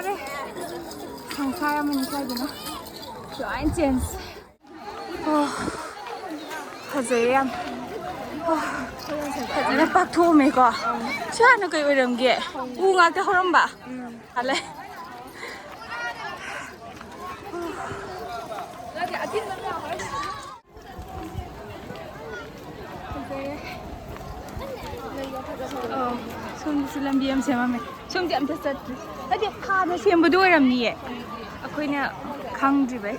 सारे संसार में साइडना ꯂꯣꯏ ꯆꯦꯟꯖ ꯐꯖꯩ ꯌꯥꯝ ꯐꯖꯅ ꯄꯥꯛꯊꯣꯛꯑꯝꯃꯦꯀꯣ ꯁꯤ ꯍꯥꯟꯅ ꯀꯩ ꯑꯣꯏꯔꯝꯒꯦ ꯎ ꯉꯥꯛꯇ ꯍꯧꯔꯝꯕ ꯍꯥꯜꯂꯦ ꯁꯣꯝꯗꯁꯨ ꯂꯝꯕꯤ ꯑꯃ ꯁꯦꯝꯃꯝꯃꯦ ꯁꯣꯝꯗꯤ ꯑꯝꯇ ꯆꯠꯇ꯭ꯔꯤ ꯍꯥꯏꯗꯤ ꯍꯥꯟꯅ ꯁꯦꯝꯕꯗꯣ ꯑꯣꯏꯔꯝꯅꯤꯌꯦ ꯑꯩꯈꯣꯏꯅ ꯈꯪꯗ꯭ꯔꯤꯕꯩ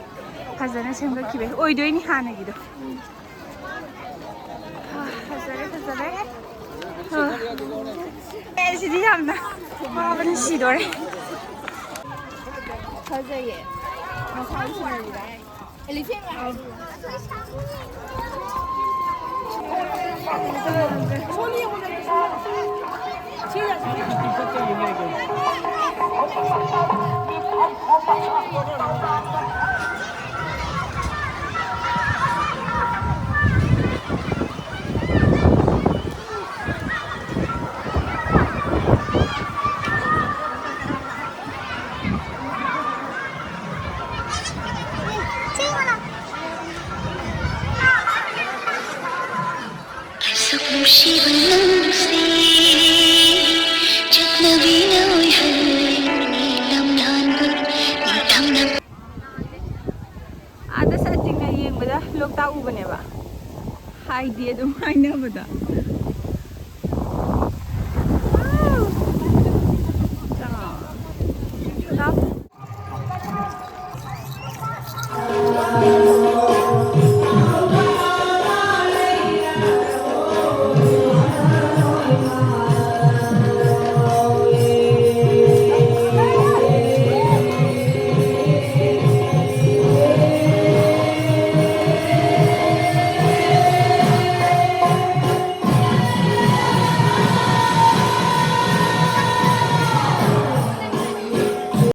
ꯐꯖꯅ ꯁꯦꯝꯒꯠꯈꯤꯕꯩ ꯑꯣꯏꯗꯣꯏꯅꯤ ꯍꯥꯟꯅꯒꯤꯗꯣ ꯐꯖꯔꯦ ꯐꯖꯔꯦ ꯁꯤꯗꯤ ꯌꯥꯝꯅ ꯋꯥꯕꯅ ꯁꯤꯗꯣꯔꯦꯐꯖꯩꯌꯦ ꯃꯁꯥꯒꯤ ꯁꯤꯅꯔꯤꯗ 엘리페인트 손이 오늘 제일 ꯑꯥꯗ ꯆꯠꯇ꯭ꯔꯤꯉꯩ ꯌꯦꯡꯕꯗ ꯂꯣꯛꯇꯥꯛ ꯎꯕꯅꯦꯕ ꯍꯥꯏꯗꯤ ꯑꯗꯨꯝ ꯍꯥꯏꯅꯕꯗ